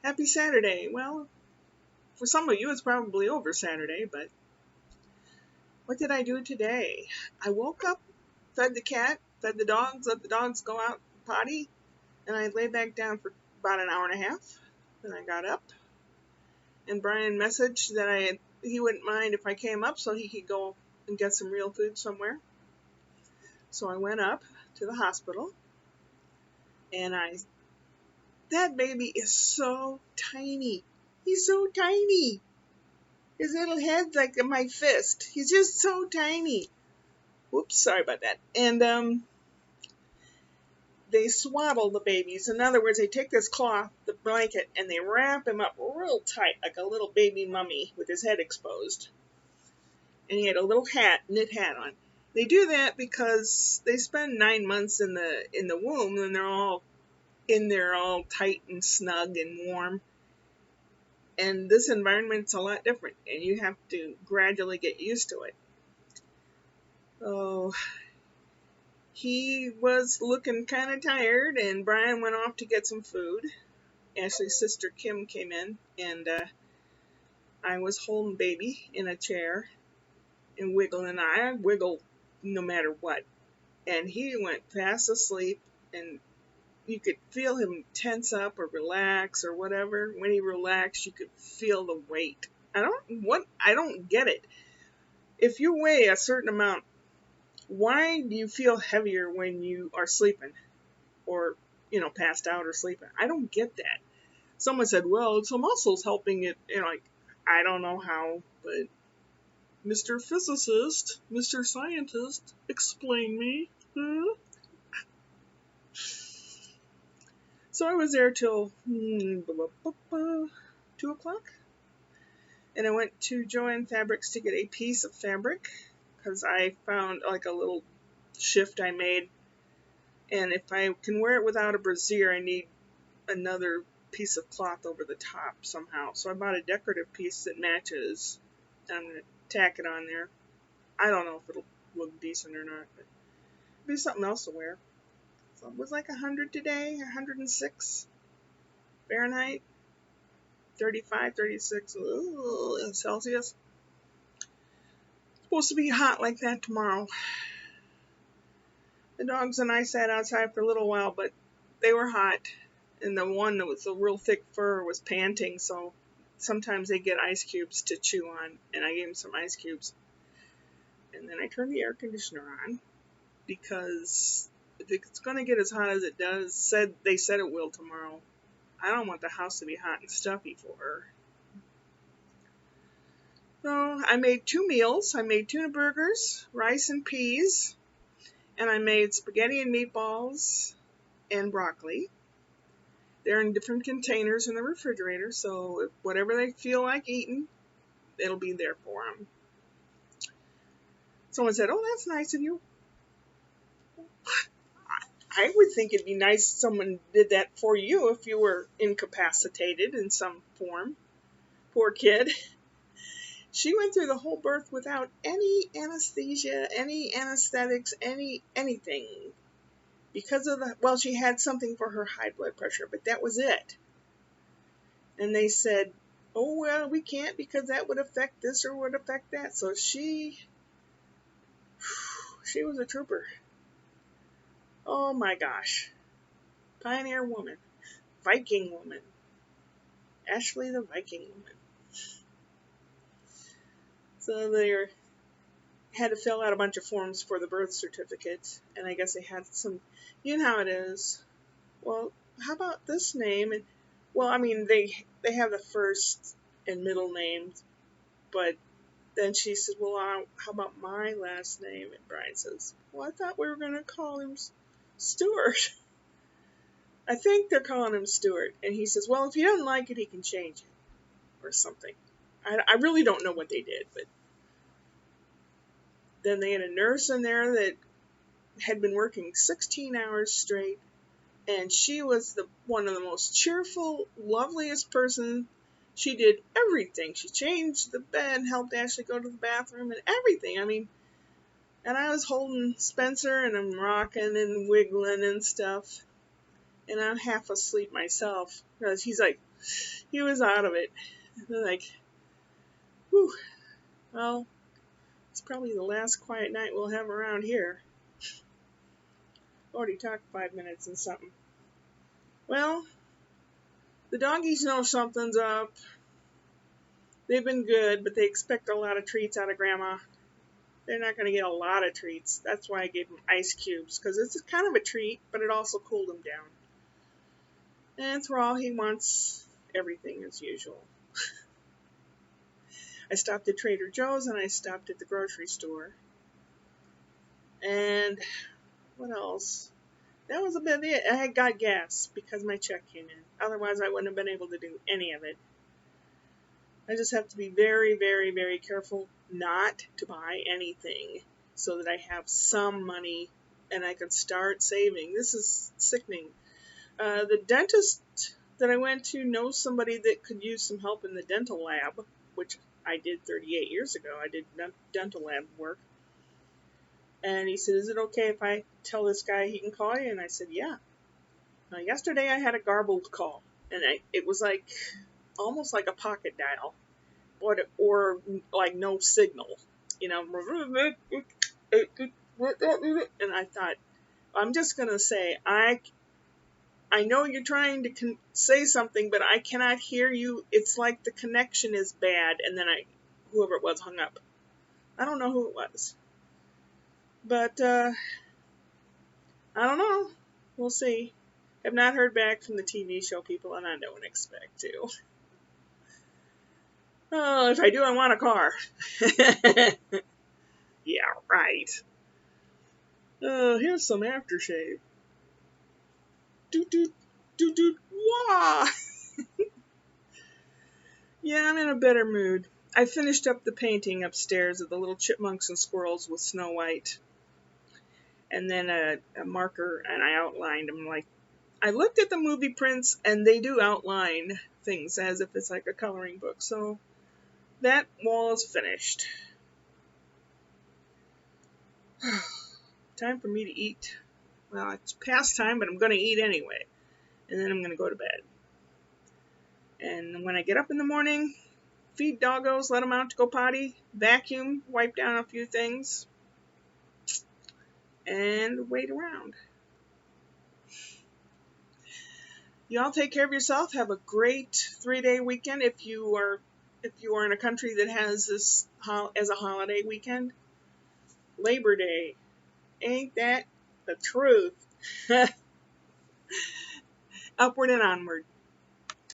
Happy Saturday. Well, for some of you, it's probably over Saturday, but what did I do today? I woke up, fed the cat, fed the dogs, let the dogs go out potty, and I lay back down for about an hour and a half. Then I got up, and Brian messaged that he wouldn't mind if I came up so he could go and get some real food somewhere. So I went up to the hospital, and that baby is so tiny. He's so tiny. His little head's like my fist. He's just so tiny. Whoops, sorry about that. And they swaddle the babies. In other words, they take this cloth, the blanket, and they wrap him up real tight, like a little baby mummy with his head exposed. And he had a little knit hat on. They do that because they spend 9 months in the womb, and they're all in there, all tight and snug and warm. And this environment's a lot different, and you have to gradually get used to it. Oh, he was looking kind of tired, and Brian went off to get some food. Ashley's sister Kim came in, and I was holding baby in a chair and wiggling. I wiggle no matter what. And he went fast asleep, and you could feel him tense up or relax or whatever. When he relaxed, you could feel the weight. I don't get it. If you weigh a certain amount, why do you feel heavier when you are sleeping or, passed out or sleeping? I don't get that. Someone said, well, it's the muscles helping it. Like, I don't know how, but Mr. Physicist, Mr. Scientist, explain me. So I was there till 2 o'clock. And I went to Joann Fabrics to get a piece of fabric because I found like a little shift I made. And if I can wear it without a brassiere, I need another piece of cloth over the top somehow. So I bought a decorative piece that matches. And I'm going to tack it on there. I don't know if it'll look decent or not, but it'll be something else to wear. So it was like 100 today, 106 Fahrenheit, 35, 36 Celsius. It's supposed to be hot like that tomorrow. The dogs and I sat outside for a little while, but they were hot. And the one that was a real thick fur was panting, so sometimes they get ice cubes to chew on, and I gave them some ice cubes. And then I turned the air conditioner on because if it's going to get as hot as it does, they said it will tomorrow. I don't want the house to be hot and stuffy for her. So I made 2 meals. I made tuna burgers, rice and peas, and I made spaghetti and meatballs and broccoli. They're in different containers in the refrigerator, so whatever they feel like eating, it'll be there for them. Someone said, oh, that's nice of you. I would think it'd be nice if someone did that for you if you were incapacitated in some form. Poor kid. She went through the whole birth without any anesthesia, any anesthetics, anything. Because of she had something for her high blood pressure, but that was it. And they said, oh, well, we can't because that would affect this or would affect that. So she was a trooper. Oh my gosh. Pioneer woman. Viking woman. Ashley the Viking woman. So they had to fill out a bunch of forms for the birth certificate. And I guess they had some, you know how it is. Well, how about this name? And well, I mean, they have the first and middle names, but then she said, well, how about my last name? And Brian says, well, I thought we were going to call him Stuart. I think they're calling him Stuart. And he says, well, if he doesn't like it, he can change it or something. I really don't know what they did, but then they had a nurse in there that had been working 16 hours straight, and she was one of the most cheerful, loveliest person. She did everything. She changed the bed, helped Ashley go to the bathroom, and everything. I mean, and I was holding Spencer, and I'm rocking and wiggling and stuff. and I'm half asleep myself because he was out of it. Like, whew, well, it's probably the last quiet night we'll have around here. Already talked 5 minutes and something. Well, the doggies know something's up. They've been good, but they expect a lot of treats out of Grandma. They're not going to get a lot of treats. That's why I gave them ice cubes, because it's kind of a treat, but it also cooled them down. And Thrall, he wants everything as usual. I stopped at Trader Joe's and I stopped at the grocery store. And what else? That was about it. I had got gas because my check came in. Otherwise, I wouldn't have been able to do any of it. I just have to be very, very, very careful not to buy anything so that I have some money and I can start saving. This is sickening. The dentist that I went to knows somebody that could use some help in the dental lab, which I did 38 years ago. I did dental lab work. And he said, is it okay if I tell this guy he can call you? And I said, yeah. Now, yesterday I had a garbled call, and it was like almost like a pocket dial, or like no signal, you know. And I thought, I'm just going to say, I know you're trying to say something, but I cannot hear you. It's like the connection is bad. And then whoever it was hung up. I don't know who it was. But I don't know. We'll see. I've not heard back from the TV show people, and I don't expect to. Oh, if I do, I want a car. Yeah, right. Here's some aftershave. Doot doot doot doot wah. Yeah, I'm in a better mood. I finished up the painting upstairs of the little chipmunks and squirrels with Snow White. And then a marker, and I outlined them. Like, I looked at the movie prints, and they do outline things as if it's like a coloring book. So that wall is finished. Time for me to eat. Well, it's past time, but I'm going to eat anyway. And then I'm going to go to bed. And when I get up in the morning, feed doggos, let them out to go potty, vacuum, wipe down a few things, and wait around. Y'all take care of yourself. Have a great 3-day weekend if you are in a country that has this as a holiday weekend. Labor Day. Ain't that the truth? Upward and onward.